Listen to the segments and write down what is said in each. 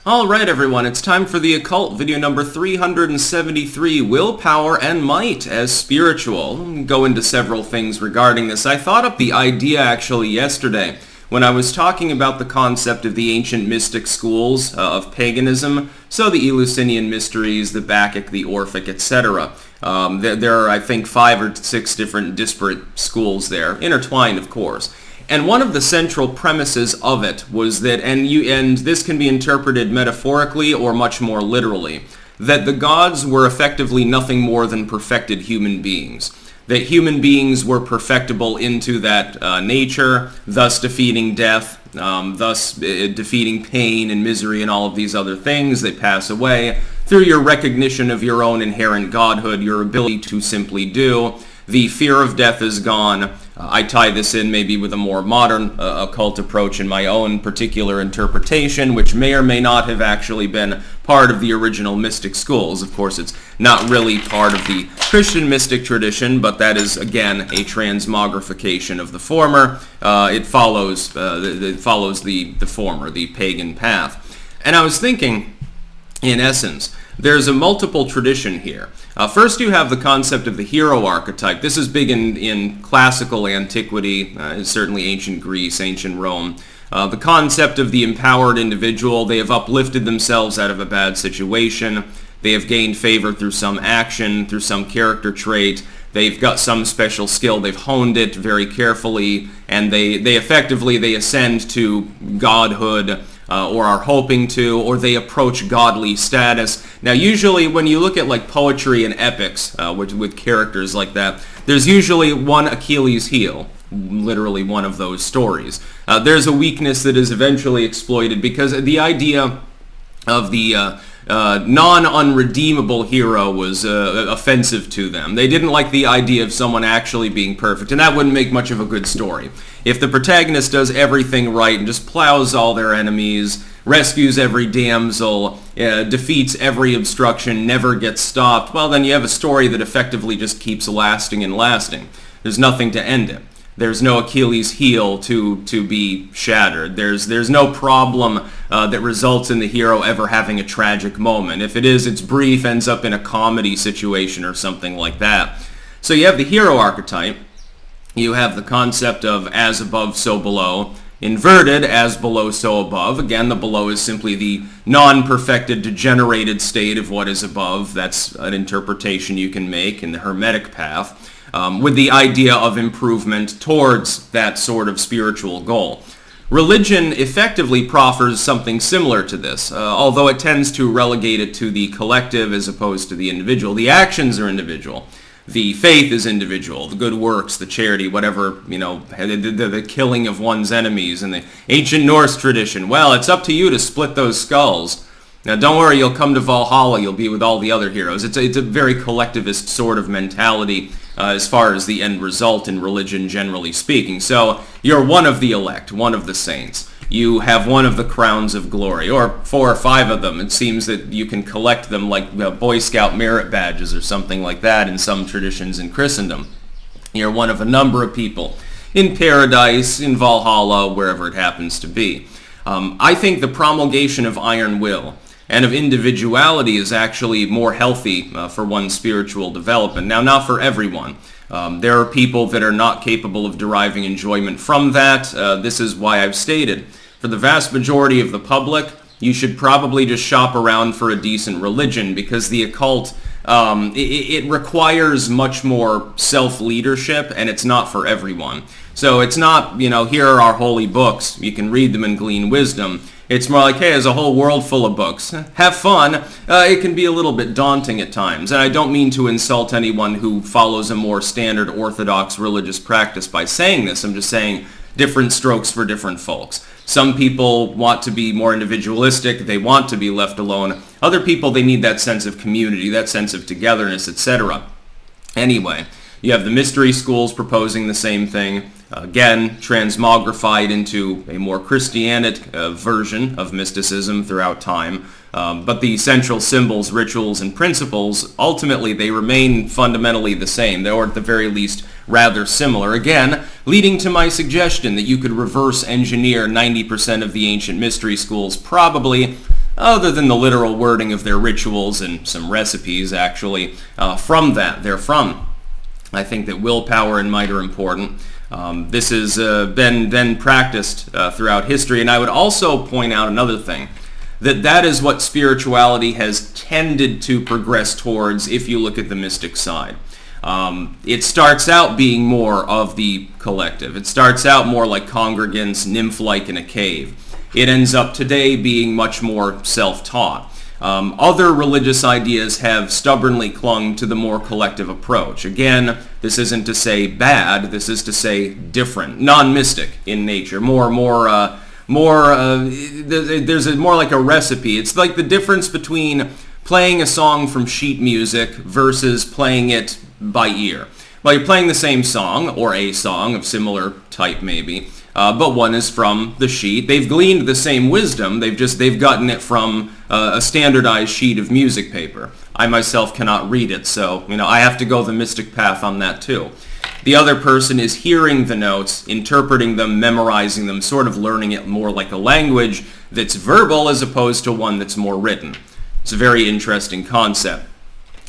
Alright everyone, it's time for the Occult, video number 373, Willpower and Might as Spiritual. I'll go into several things regarding this. I thought up the idea actually yesterday when I was talking about the concept of the ancient mystic schools of paganism, so the Eleusinian mysteries, the Bacchic, the Orphic, etc. There are, I think, 5 or 6 different disparate schools there, intertwined of course. And one of the central premises of it was that, and this can be interpreted metaphorically or much more literally, that the gods were effectively nothing more than perfected human beings. That human beings were perfectible into that nature, thus defeating death, thus defeating pain and misery and all of these other things that pass away through your recognition of your own inherent godhood, your ability to simply do. The fear of death is gone. I tie this in maybe with a more modern occult approach in my own particular interpretation, which may or may not have actually been part of the original mystic schools. Of course, it's not really part of the Christian mystic tradition, but that is, again, a transmogrification of the former. It follows the former, the pagan path. And I was thinking, in essence, there's a multiple tradition here. First you have the concept of the hero archetype. This is big in classical antiquity, certainly ancient Greece, ancient Rome. The concept of the empowered individual. They have uplifted themselves out of a bad situation. They have gained favor through some action, through some character trait. They've got some special skill. They've honed it very carefully, and they effectively ascend to godhood, or are hoping to, or they approach godly status. Now usually when you look at like poetry and epics with characters like that, there's usually one Achilles heel, literally one of those stories. There's a weakness that is eventually exploited because the idea of the non-unredeemable hero was offensive to them. They didn't like the idea of someone actually being perfect, and that wouldn't make much of a good story. If the protagonist does everything right and just plows all their enemies, rescues every damsel, defeats every obstruction, never gets stopped, well then you have a story that effectively just keeps lasting and lasting. There's nothing to end it. There's no Achilles heel to be shattered. There's no problem that results in the hero ever having a tragic moment. If it is, it's brief, ends up in a comedy situation or something like that. So you have the hero archetype. You have the concept of as above, so below. Inverted, as below, so above. Again, the below is simply the non-perfected, degenerated state of what is above. That's an interpretation you can make in the Hermetic path. With the idea of improvement towards that sort of spiritual goal. Religion effectively proffers something similar to this, although it tends to relegate it to the collective as opposed to the individual. The actions are individual. The faith is individual. The good works, the charity, whatever, the killing of one's enemies. In the ancient Norse tradition, well, it's up to you to split those skulls. Now, don't worry, you'll come to Valhalla, you'll be with all the other heroes. It's a very collectivist sort of mentality as far as the end result in religion, generally speaking. So, you're one of the elect, one of the saints. You have one of the crowns of glory, or 4 or 5 of them. It seems that you can collect them like Boy Scout merit badges or something like that in some traditions in Christendom. You're one of a number of people in paradise, in Valhalla, wherever it happens to be. I think the promulgation of iron will and of individuality is actually more healthy for one's spiritual development. Now, not for everyone. There are people that are not capable of deriving enjoyment from that. This is why I've stated, for the vast majority of the public, you should probably just shop around for a decent religion, because the occult, it requires much more self-leadership, and it's not for everyone. So it's not, here are our holy books, you can read them and glean wisdom. It's more like, hey, there's a whole world full of books. Have fun. It can be a little bit daunting at times. And I don't mean to insult anyone who follows a more standard orthodox religious practice by saying this. I'm just saying different strokes for different folks. Some people want to be more individualistic. They want to be left alone. Other people, they need that sense of community, that sense of togetherness, etc. Anyway, you have the mystery schools proposing the same thing. Again, transmogrified into a more Christianic version of mysticism throughout time. But the central symbols, rituals, and principles, ultimately they remain fundamentally the same, or at the very least rather similar. Again, leading to my suggestion that you could reverse engineer 90% of the ancient mystery schools, probably other than the literal wording of their rituals and some recipes, actually, from that. They're from. I think that willpower and might are important. This has been practiced throughout history, and I would also point out another thing, that is what spirituality has tended to progress towards if you look at the mystic side. It starts out being more of the collective. It starts out more like congregants, nymph-like in a cave. It ends up today being much more self-taught. Other religious ideas have stubbornly clung to the more collective approach. Again, this isn't to say bad, this is to say different, non-mystic in nature, there's more like a recipe. It's like the difference between playing a song from sheet music versus playing it by ear. Well, you're playing the same song, or a song of similar type maybe, but one is from the sheet. They've gleaned the same wisdom, they've gotten it from a standardized sheet of music paper. I myself cannot read it, so I have to go the mystic path on that too. The other person is hearing the notes, interpreting them, memorizing them, sort of learning it more like a language that's verbal as opposed to one that's more written. It's a very interesting concept.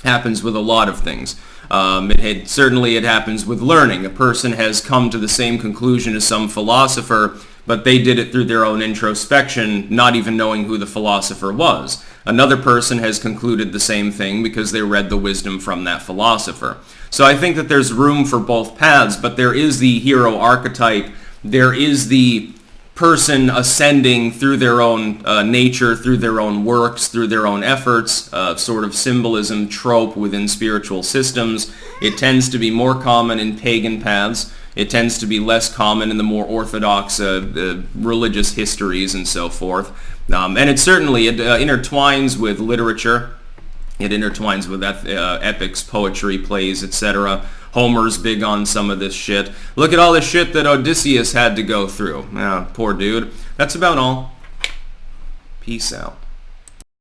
Happens with a lot of things. Certainly it happens with learning. A person has come to the same conclusion as some philosopher, but they did it through their own introspection, not even knowing who the philosopher was. Another person has concluded the same thing because they read the wisdom from that philosopher. So I think that there's room for both paths, but there is the hero archetype, there is the person ascending through their own nature, through their own works, through their own efforts, sort of symbolism trope within spiritual systems. It tends to be more common in pagan paths. It tends to be less common in the more orthodox religious histories and so forth. And it certainly intertwines with literature. It intertwines with epics, poetry, plays, etc. Homer's big on some of this shit. Look at all the shit that Odysseus had to go through. Poor dude. That's about all. Peace out.